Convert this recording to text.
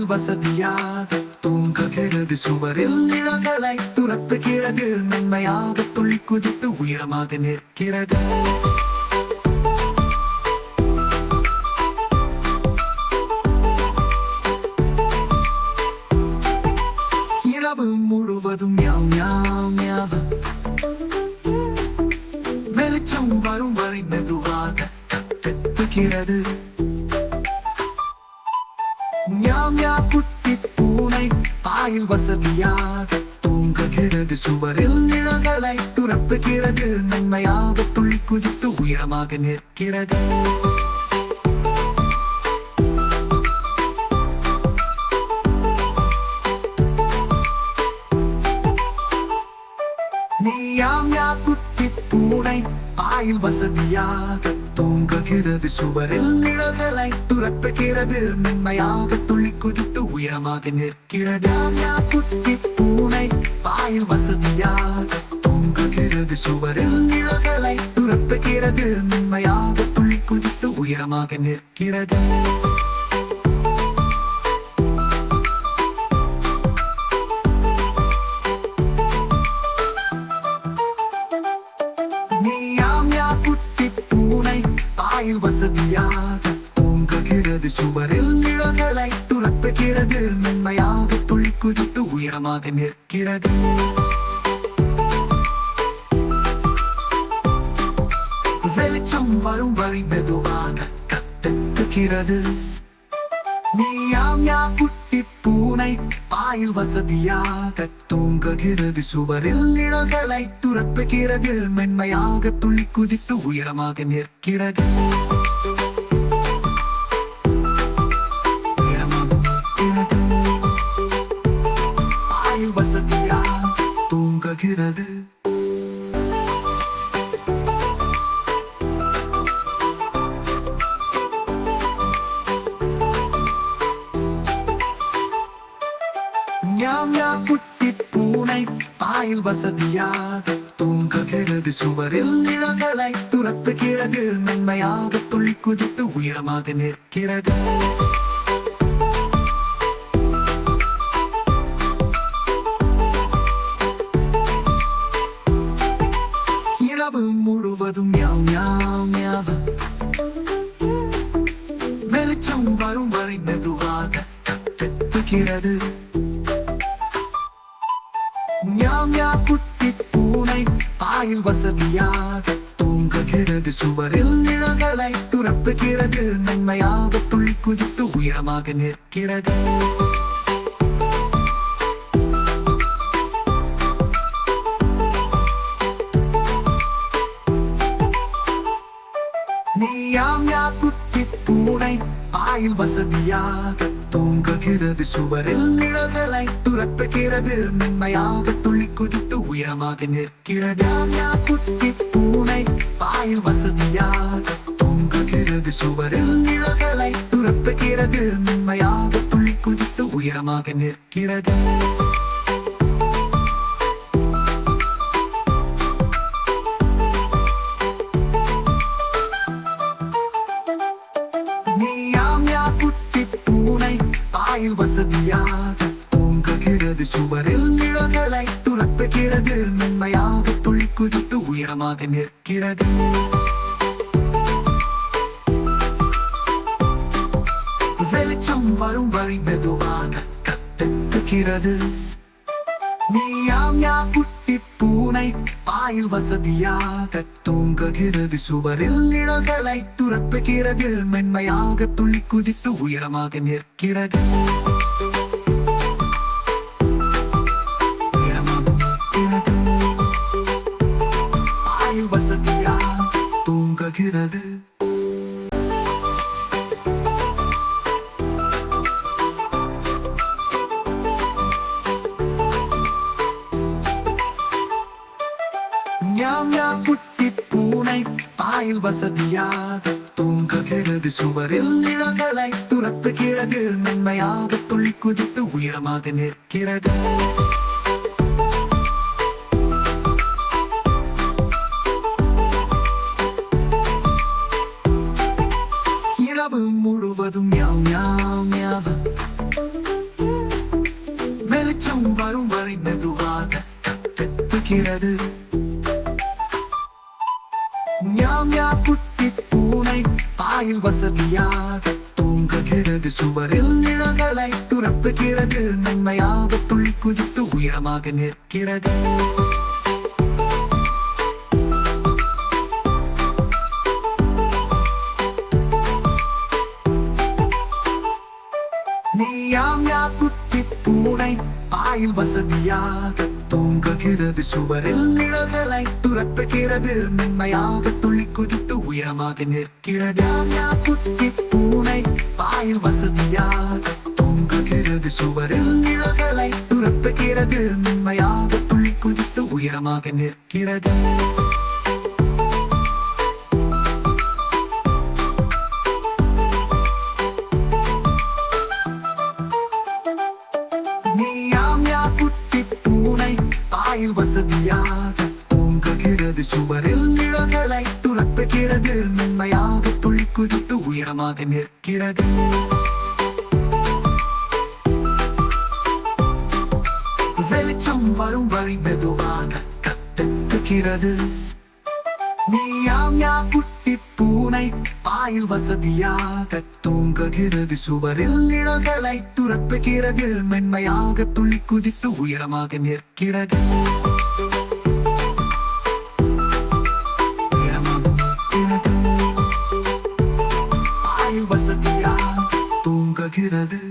வசதியாக தூங்குகிறது. சுவரில் நிழல்களை துரத்துகிறது. மென்மையாக துள்ளி குதித்து உயரமாக நிற்கிறது. இரவு முழுவதும் மியாவ் மியாவ் மியாவ். வெளிச்சம் வரும் வரை மெதுவாக கத்துகிறது. Meow meow. குட்டி பூனை பாயில் வசதியாக தூங்குகிறது. சுவரில் நிழல்களை துரத்துகிறது. மென்மையாக துள்ளி குதித்து உயரமாக நிற்கிறது. Meow meow. குட்டி பூனை பாயில் வசதியாக தூங்குகிறது. சுவரில் நிழல்களை துரத்துகிறது. மென்மையாக துள்ளி குதித்து உயரமாக நிற்கிறது. குட்டி பூனை பாயில் வசதியாக தூங்குகிறது. சுவரில் நிழல்களை துரத்துகிறது. மென்மையாக துள்ளி குதித்து உயரமாக நிற்கிறது. பாயில் வசதியாக தூங்குகிறது. சுவரில் நிழல்களை துரத்துகிறது. மென்மையாக துள்ளி குதித்து உயரமாக நிற்கிறது. வெளிச்சம் வரும் வரை மெதுவாக கத்துகிறது. Meow meow. குட்டி பூனை பாயில் வசதியாக தூங்குகிறது. சுவரில் நிழல்களை துரத்துகிறது. மென்மையாக துள்ளி குதித்து உயரமாக நிற்கிறது. பாயில் வசதியாக தூங்குகிறது. Meow meow. குட்டி பூனை பாயில் வசதியாக தூங்குகிறது. சுவரில் நிழல்களை துரத்துகிறது. மென்மையாக துள்ளி குதித்து உயரமாக நிற்கிறது. இரவு முழுவதும் மியாவ் மியாவ் மியாவ். வெளிச்சம் வரும் வரை மெதுவாக கத்துகிறது. Meow meow. குட்டி பூனை பாயில் வசதியாக தூங்குகிறது. சுவரில் நிழல்களை துரத்துகிறது. மென்மையாக துள்ளி குதித்து உயரமாக நிற்கிறது. Meow meow. குட்டி பூனை பாயில் வசதியாக தூங்குகிறது. சுவரில் நிழல்களை துரத்துகிறது. மென்மையாக துள்ளி குதித்து உயரமாக நிற்கிறது. குட்டி பூனை பாயில் வசதியாக தூங்குகிறது. சுவரில் நிழல்களை துரத்துகிறது. மென்மையாக துள்ளி குதித்து உயரமாக நிற்கிறது. Meow meow. குட்டி பூனை பாயில் வசதியாக தூங்குகிறது. சுவரில் நிழல்களை துரத்துகிறது. மென்மையாக துள்ளி குதித்து உயரமாக நிற்கிறது. வெளிச்சம் வரும் வரை மெதுவாக கத்துகிறது. Meow meow. குட்டி பூனை பாயில் வசதியாக தூங்குகிறது. சுவரில் நிழல்களை துரத்துகிறது. மென்மையாக துள்ளி குதித்து உயரமாக நிற்கிறது. பாயில் வசதியாக தூங்குகிறது. Meow meow. குட்டி பூனை பாயில் வசதியாக தூங்குகிறது. சுவரில் நிழல்களை துரத்துகிறது. மென்மையாக துள்ளி குதித்து உயரமாக நிற்கிறது. இரவு முழுவதும் மியாவ் மியாவ் மியாவ். வெளிச்சம் வரும் வரை மெதுவாக கத்துக்கிறது. ஞாம் ஞா குட்டி பூனை பாயில் வசதியாக தூங்குகிறது. சுவரில் நிழல்களை துரத்துகிறது. நன்மையாக துள்ளி குதித்து உயரமாக நிற்கிறது. ஞாம் ஞா குட்டி பூனை பாயில் வசதியாக தூங்குகிறது. சுவரில் நிழல்களை துரத்துகிறது. நன்மையாக துள்ளி குதித்து உயரமாக நிற்கிறது. ஞாம் ஞா குட்டி பூனை பாயில் வசதியாக தூங்குகிறது. சுவரில் நிழல்களை துரத்துகிறது. நன்மையாக துள்ளி குதித்து உயரமாக நிற்கிறது. ஞாம் ஞா குட்டி பூனை பாயில் வசதியாக தூங்குகிறது. சுவரில் நிழல்களை துரத்துகிறது. நன்மையாக துள்ளி குதித்து உயரமாக நிற்கிறது. வெளிச்சம் வரும் வரை மெதுவாக கத்துக்கிறது. ஞாம் ஞா குட்டி பூனை பாயில் வசதியாக தூங்குகிறது. சுவரில் நிழல்களை துரத்துகிறது. மென்மையாக துள்ளி குதித்து உயரமாக நிற்கிறது. பாயில் வசதியாக தூங்குகிறது.